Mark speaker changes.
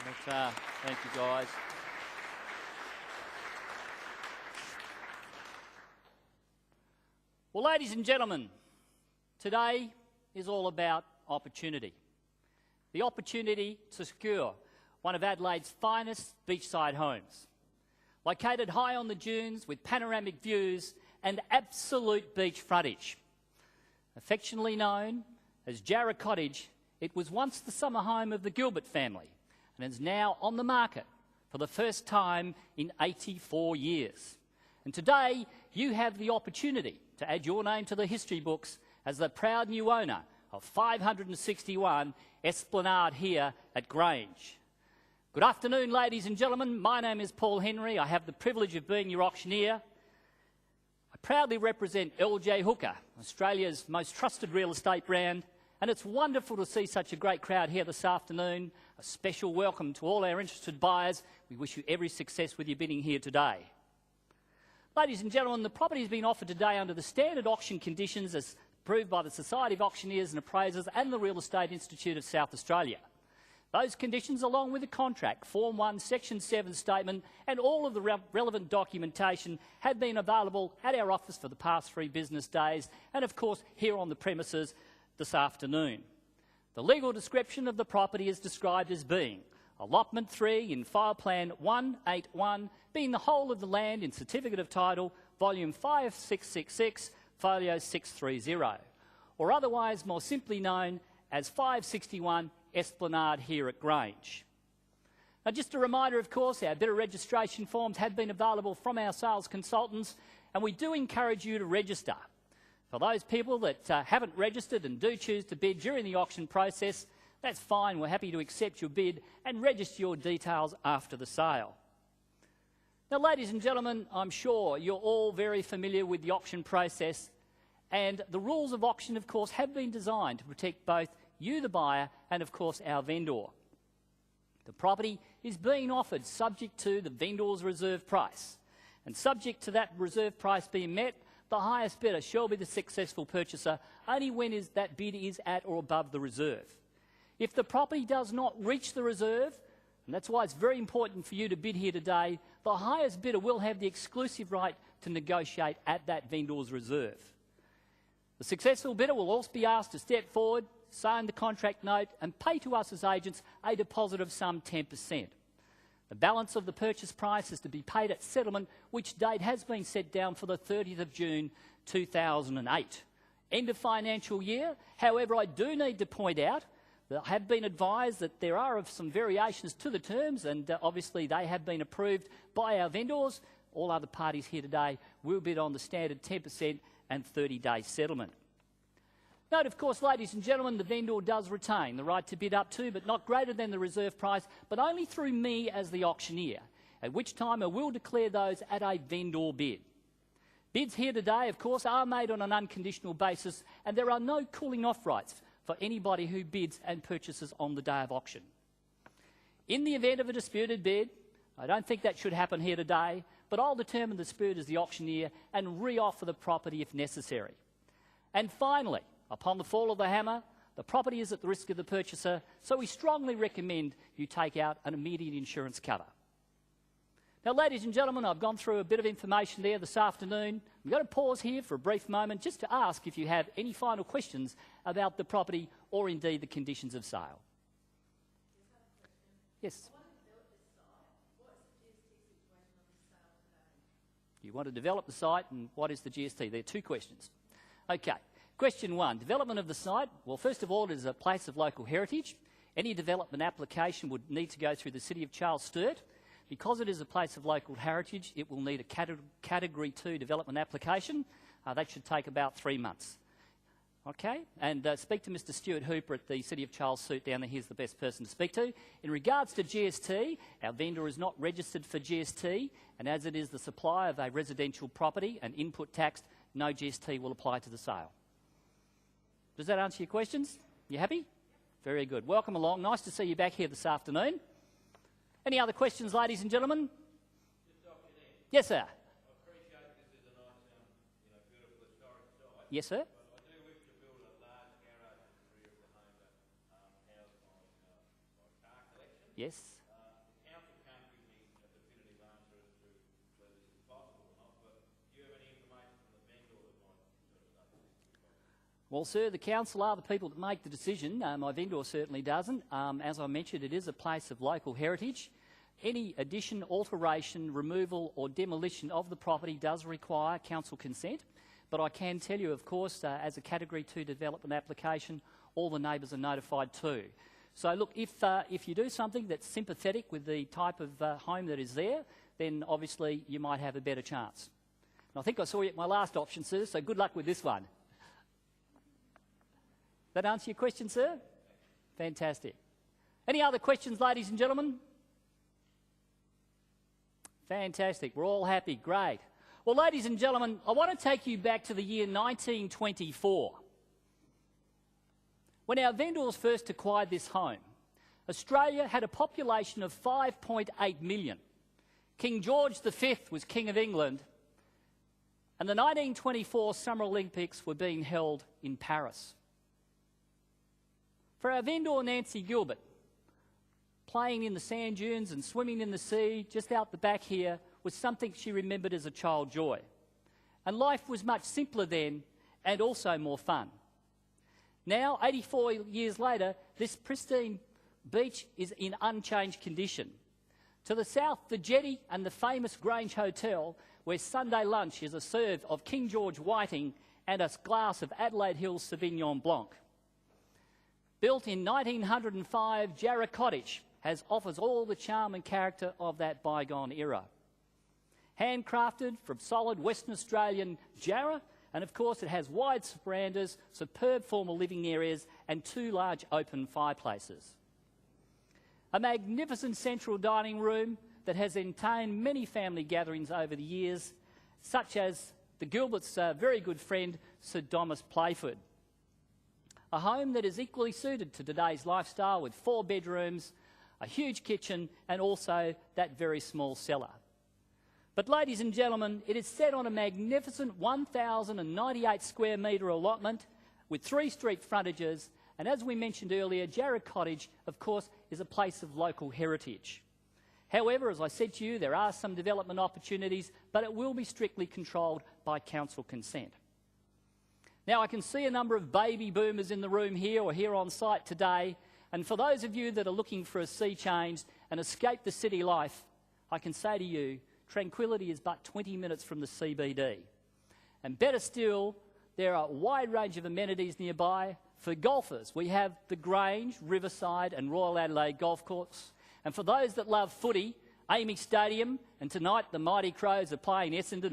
Speaker 1: Thank you, guys. Well, ladies and gentlemen, today is all about opportunity. The opportunity to secure one of Adelaide's finest beachside homes. Located high on the dunes with panoramic views and absolute beach frontage. Affectionately known as Jarrah Cottage, it was once the summer home of the Gilbert family and is now on the market for the first time in 84 years. And today, you have the opportunity to add your name to the history books as the proud new owner of 561 Esplanade here at Grange. Good afternoon, ladies and gentlemen. My name is Paul Henry. I have the privilege of being your auctioneer. I proudly represent LJ Hooker, Australia's most trusted real estate brand, and it's wonderful to see such a great crowd here this afternoon. A special welcome to all our interested buyers. We wish you every success with your bidding here today. Ladies and gentlemen, the property has been offered today under the standard auction conditions as approved by the Society of Auctioneers and Appraisers and the Real Estate Institute of South Australia. Those conditions, along with the contract, Form 1, Section 7 statement and all of the relevant documentation have been available at our office for the past 3 business days and, of course, here on the premises this afternoon. The legal description of the property is described as being Allotment 3 in File Plan 181, being the whole of the land in Certificate of Title, Volume 5666, Folio 630, or otherwise more simply known as 561 Esplanade here at Grange. Now, just a reminder, of course, our bidder registration forms have been available from our sales consultants, and we do encourage you to register. For those people that haven't registered and do choose to bid during the auction process, that's fine. We're happy to accept your bid and register your details after the sale. Now, ladies and gentlemen, I'm sure you're all very familiar with the auction process, and the rules of auction, of course, have been designed to protect both you, the buyer, and of course our vendor. The property is being offered subject to the vendor's reserve price, and subject to that reserve price being met, the highest bidder shall be the successful purchaser only when that bid is at or above the reserve. If the property does not reach the reserve, and that's why it's very important for you to bid here today, the highest bidder will have the exclusive right to negotiate at that vendor's reserve. The successful bidder will also be asked to step forward, sign the contract note and pay to us as agents a deposit of some 10%. The balance of the purchase price is to be paid at settlement, which date has been set down for the 30th of June 2008. End of financial year. However, I do need to point out that I have been advised that there are some variations to the terms, and obviously they have been approved by our vendors. All other parties here today will bid on the standard 10% and 30-day settlement. Note, of course, ladies and gentlemen, the vendor does retain the right to bid up to, but not greater than the reserve price, but only through me as the auctioneer, at which time I will declare those at a vendor bid. Bids here today, of course, are made on an unconditional basis, and there are no cooling off rights for anybody who bids and purchases on the day of auction. In the event of a disputed bid, I don't think that should happen here today, but I'll determine the dispute as the auctioneer and re-offer the property if necessary. And finally, upon the fall of the hammer, the property is at the risk of the purchaser, so we strongly recommend you take out an immediate insurance cover. Now, ladies and gentlemen, I've gone through a bit of information there this afternoon. I'm going to pause here for a brief moment just to ask if you have any final questions about the property or indeed the conditions of sale. Yes. You want to develop the site, and what is the GST? There are 2 questions. Okay. Question 1, development of the site. Well, first of all, it is a place of local heritage. Any development application would need to go through the City of Charles Sturt. Because it is a place of local heritage, it will need a Category 2 development application. That should take about 3 months. Okay, and speak to Mr Stuart Hooper at the City of Charles Sturt down there. He's the best person to speak to. In regards to GST, our vendor is not registered for GST, and as it is the supply of a residential property and input tax, no GST will apply to the sale. Does that answer your questions? You happy? Very good. Welcome along. Nice to see you back here this afternoon. Any other questions, ladies and gentlemen? Yes, sir. I
Speaker 2: appreciate this is a nice, beautiful historic site.
Speaker 1: Yes, sir.
Speaker 2: But I do wish to build a large garage at the rear of the home that house my car collection.
Speaker 1: Yes. Well, sir, the council are the people that make the decision. My vendor certainly doesn't. As I mentioned, it is a place of local heritage. Any addition, alteration, removal or demolition of the property does require council consent. But I can tell you, of course, as a Category 2 development application, all the neighbours are notified too. So look, if you do something that's sympathetic with the type of home that is there, then obviously you might have a better chance. And I think I saw you at my last option, sir, so good luck with this one. That answer your question, sir? Fantastic. Any other questions, ladies and gentlemen? Fantastic. We're all happy. Great. Well, ladies and gentlemen, I want to take you back to the year 1924. When our vendors first acquired this home, Australia had a population of 5.8 million. King George V was King of England, and the 1924 Summer Olympics were being held in Paris. For our vendor Nancy Gilbert, playing in the sand dunes and swimming in the sea just out the back here was something she remembered as a child joy. And life was much simpler then and also more fun. Now, 84 years later, this pristine beach is in unchanged condition. To the south, the jetty and the famous Grange Hotel, where Sunday lunch is a serve of King George whiting and a glass of Adelaide Hills Sauvignon Blanc. Built in 1905, Jarrah Cottage offers all the charm and character of that bygone era. Handcrafted from solid Western Australian Jarrah, and of course it has wide verandas, superb formal living areas and 2 large open fireplaces. A magnificent central dining room that has entertained many family gatherings over the years, such as the Gilbert's very good friend Sir Thomas Playford. A home that is equally suited to today's lifestyle with 4 bedrooms, a huge kitchen and also that very small cellar. But ladies and gentlemen, it is set on a magnificent 1,098 square metre allotment with 3 street frontages, and as we mentioned earlier, Jarrah Cottage, of course, is a place of local heritage. However, as I said to you, there are some development opportunities, but it will be strictly controlled by council consent. Now, I can see a number of baby boomers in the room here or here on site today, and for those of you that are looking for a sea change and escape the city life, I can say to you, tranquility is but 20 minutes from the CBD. And better still, there are a wide range of amenities nearby. For golfers, we have the Grange, Riverside and Royal Adelaide golf course. And for those that love footy, Amy Stadium, and tonight the Mighty Crows are playing Essendon